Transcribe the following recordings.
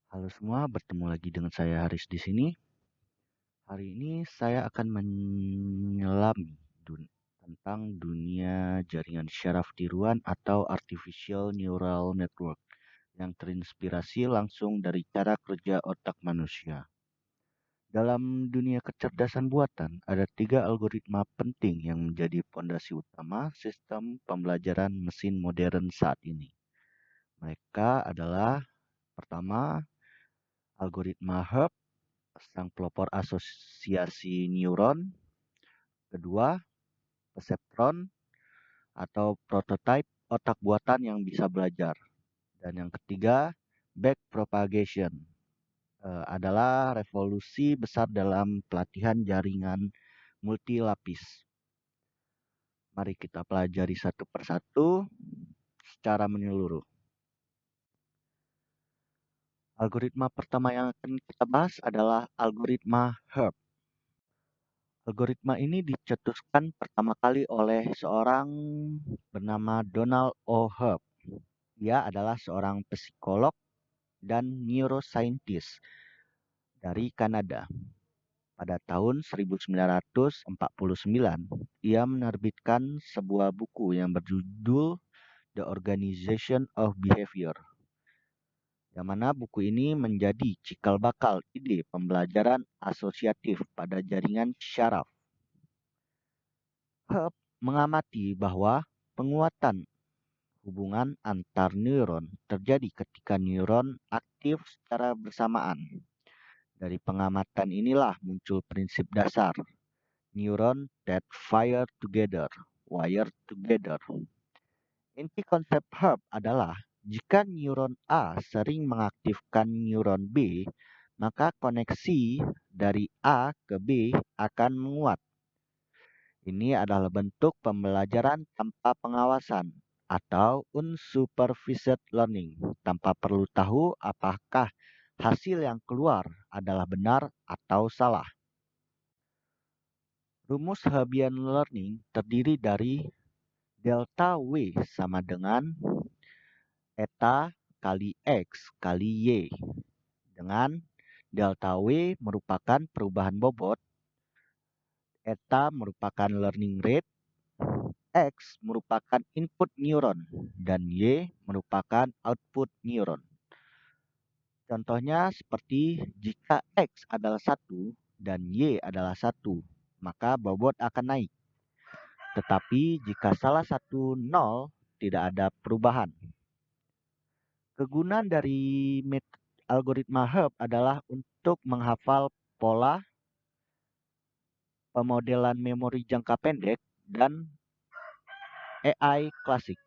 Halo semua, bertemu lagi dengan saya Haris di sini. Hari ini saya akan menyelami tentang dunia jaringan syaraf tiruan atau artificial neural network yang terinspirasi langsung dari cara kerja otak manusia. Dalam dunia kecerdasan buatan, ada 3 algoritma penting yang menjadi fondasi utama sistem pembelajaran mesin modern saat ini. Mereka adalah pertama, algoritma Hurd, sang pelopor asosiasi neuron. Kedua, perseptron atau prototipe otak buatan yang bisa belajar. Dan yang ketiga, backpropagation adalah revolusi besar dalam pelatihan jaringan multilapis. Mari kita pelajari satu persatu secara menyeluruh. Algoritma pertama yang akan kita bahas adalah algoritma Hurd. Algoritma ini dicetuskan pertama kali oleh seorang bernama Donald O. Hurd. Ia adalah seorang psikolog dan neuroscientist dari Kanada. Pada tahun 1949, ia menerbitkan sebuah buku yang berjudul The Organization of Behavior, yang mana buku ini menjadi cikal bakal ide pembelajaran asosiatif pada jaringan syaraf. Hurd mengamati bahwa penguatan hubungan antar neuron terjadi ketika neuron aktif secara bersamaan. Dari pengamatan inilah muncul prinsip dasar neuron that fire together, wire together. Inti konsep Hurd adalah jika neuron A sering mengaktifkan neuron B, maka koneksi dari A ke B akan menguat. Ini adalah bentuk pembelajaran tanpa pengawasan atau unsupervised learning, tanpa perlu tahu apakah hasil yang keluar adalah benar atau salah. Rumus Hebbian Learning terdiri dari delta W sama dengan eta kali X kali Y, dengan delta W merupakan perubahan bobot, eta merupakan learning rate, X merupakan input neuron, dan Y merupakan output neuron. Contohnya seperti jika X adalah 1 dan Y adalah 1, maka bobot akan naik. Tetapi jika salah satu 0, tidak ada perubahan. Kegunaan dari algoritma Hurd adalah untuk menghafal pola, pemodelan memori jangka pendek, dan AI klasik.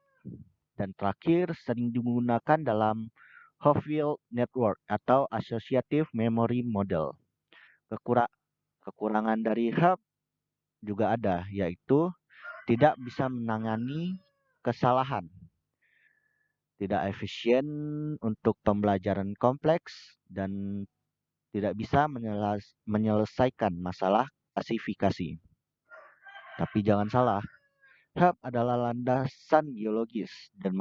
Dan terakhir sering digunakan dalam Hopfield Network atau Associative Memory Model. Kekurangan dari Hurd juga ada, yaitu tidak bisa menangani kesalahan, tidak efisien untuk pembelajaran kompleks, dan tidak bisa menyelesaikan masalah klasifikasi. Tapi jangan salah, Hurd adalah landasan biologis dan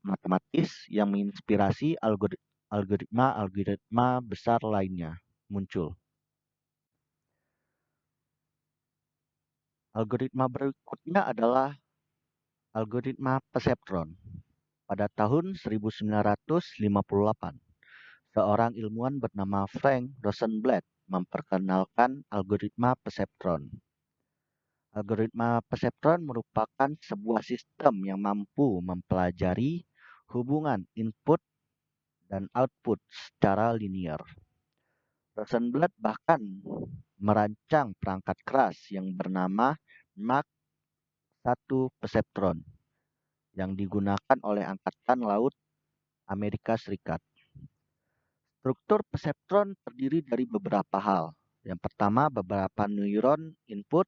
matematis yang menginspirasi algoritma besar lainnya muncul. Algoritma berikutnya adalah algoritma perseptron. Pada tahun 1958, seorang ilmuwan bernama Frank Rosenblatt memperkenalkan algoritma perseptron. Algoritma perseptron merupakan sebuah sistem yang mampu mempelajari hubungan input dan output secara linear. Rosenblatt bahkan merancang perangkat keras yang bernama Mach 1 perseptron yang digunakan oleh Angkatan Laut Amerika Serikat. Struktur perseptron terdiri dari beberapa hal. Yang pertama, beberapa neuron input.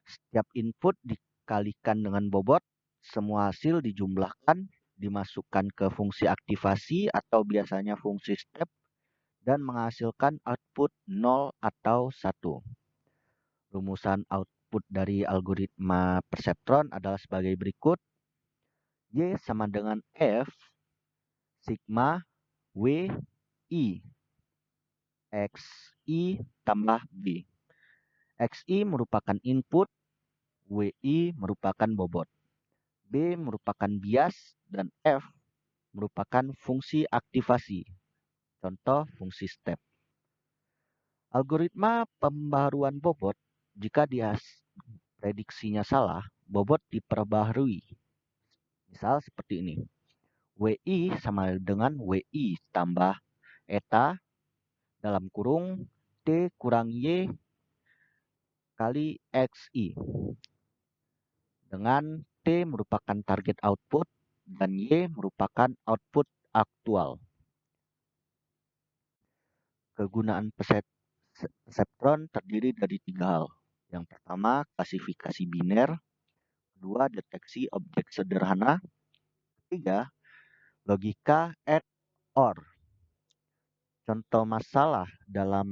Setiap input dikalikan dengan bobot, semua hasil dijumlahkan, dimasukkan ke fungsi aktivasi atau biasanya fungsi step, dan menghasilkan output 0 atau 1. Rumusan output dari algoritma perseptron adalah sebagai berikut. Y sama dengan F sigma W I. XI tambah B. XI merupakan input, WI merupakan bobot, B merupakan bias, dan F merupakan fungsi aktivasi. Contoh fungsi step. Algoritma pembaharuan bobot, jika prediksinya salah, bobot diperbaharui. Misal seperti ini. WI sama dengan WI tambah eta dalam kurung T kurang Y kali XI. Dengan T merupakan target output dan Y merupakan output aktual. Kegunaan perseptron terdiri dari 3 hal. Yang pertama, klasifikasi biner. Kedua, deteksi objek sederhana. Ketiga, logika AND OR. Contoh masalah dalam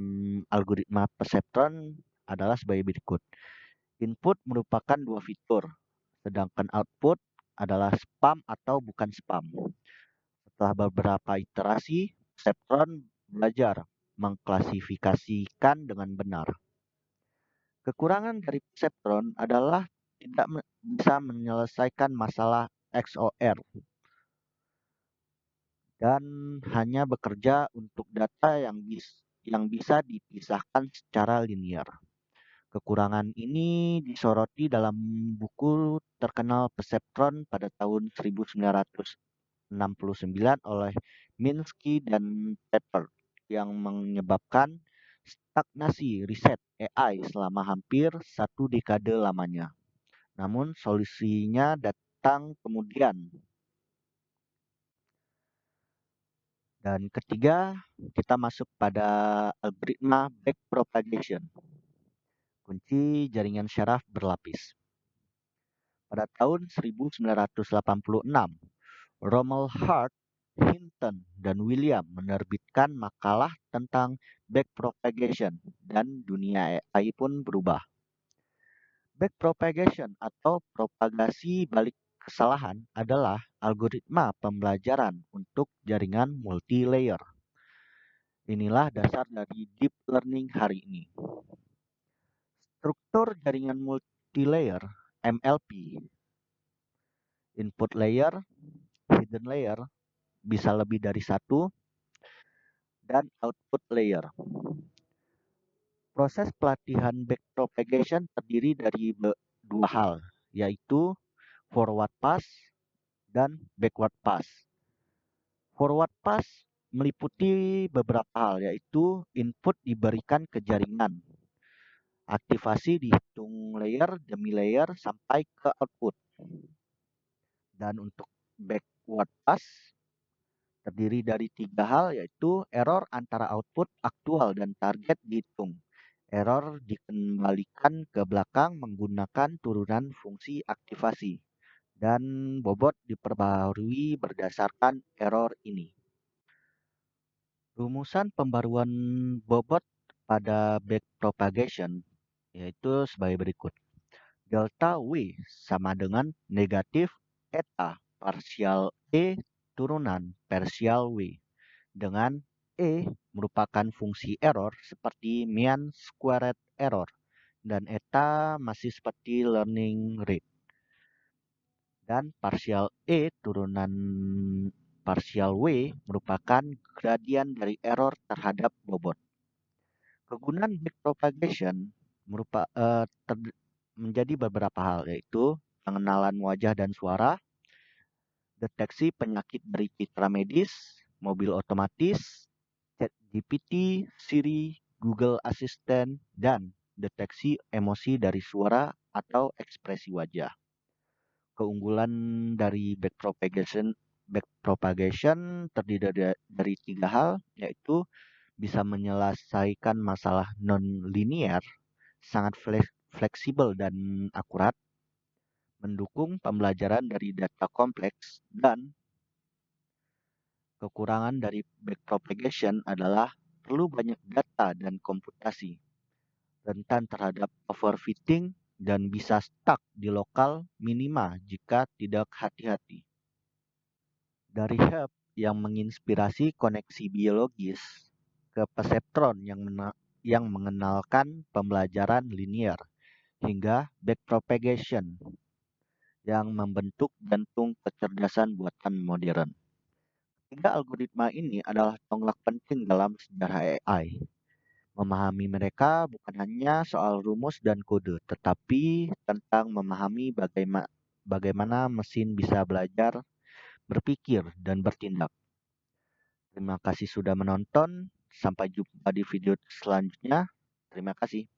algoritma perseptron adalah sebagai berikut. Input merupakan 2 fitur, sedangkan output adalah spam atau bukan spam. Setelah beberapa iterasi, perseptron belajar mengklasifikasikan dengan benar. Kekurangan dari perseptron adalah tidak bisa menyelesaikan masalah XOR dan hanya bekerja untuk data yang bisa dipisahkan secara linear. Kekurangan ini disoroti dalam buku terkenal Perseptron pada tahun 1969 oleh Minsky dan Pepper yang menyebabkan stagnasi riset AI selama hampir 1 dekade lamanya. Namun solusinya datang kemudian. Dan ketiga, kita masuk pada algoritma backpropagation, kunci jaringan syaraf berlapis. Pada tahun 1986, Rommel Hart, Hinton, dan William menerbitkan makalah tentang backpropagation dan dunia AI pun berubah. Backpropagation atau propagasi balik kesalahan adalah algoritma pembelajaran untuk jaringan multi-layer. Inilah dasar dari deep learning hari ini. Struktur jaringan multi-layer MLP. Input layer, hidden layer, bisa lebih dari satu, dan output layer. Proses pelatihan backpropagation terdiri dari 2 hal, yaitu forward pass dan backward pass. Forward pass meliputi beberapa hal, yaitu input diberikan ke jaringan, aktivasi dihitung layer demi layer sampai ke output. Dan untuk backward pass terdiri dari 3 hal, yaitu error antara output aktual dan target dihitung. Error dikembalikan ke belakang menggunakan turunan fungsi aktivasi, dan bobot diperbaharui berdasarkan error ini. Rumusan pembaruan bobot pada backpropagation yaitu sebagai berikut. Delta W sama dengan negatif eta parsial E turunan parsial W, dengan E merupakan fungsi error seperti mean squared error, dan eta masih seperti learning rate. Dan parsial E turunan parsial W merupakan gradian dari error terhadap bobot. Kegunaan backpropagation menjadi beberapa hal, yaitu pengenalan wajah dan suara, deteksi penyakit dari citra medis, mobil otomatis, ChatGPT, Siri, Google Assistant, dan deteksi emosi dari suara atau ekspresi wajah. Keunggulan dari backpropagation terdiri dari 3 hal, yaitu bisa menyelesaikan masalah non-linear, sangat fleksibel dan akurat, mendukung pembelajaran dari data kompleks, dan kekurangan dari backpropagation adalah perlu banyak data dan komputasi, rentan terhadap overfitting, dan bisa stuck di lokal minima jika tidak hati-hati. Dari Hub yang menginspirasi koneksi biologis ke perseptron yang mengenalkan pembelajaran linear hingga backpropagation yang membentuk jantung kecerdasan buatan modern. Ketiga algoritma ini adalah tonggak penting dalam sejarah AI. Memahami mereka bukan hanya soal rumus dan kode, tetapi tentang memahami bagaimana mesin bisa belajar, berpikir, dan bertindak. Terima kasih sudah menonton. Sampai jumpa di video selanjutnya. Terima kasih.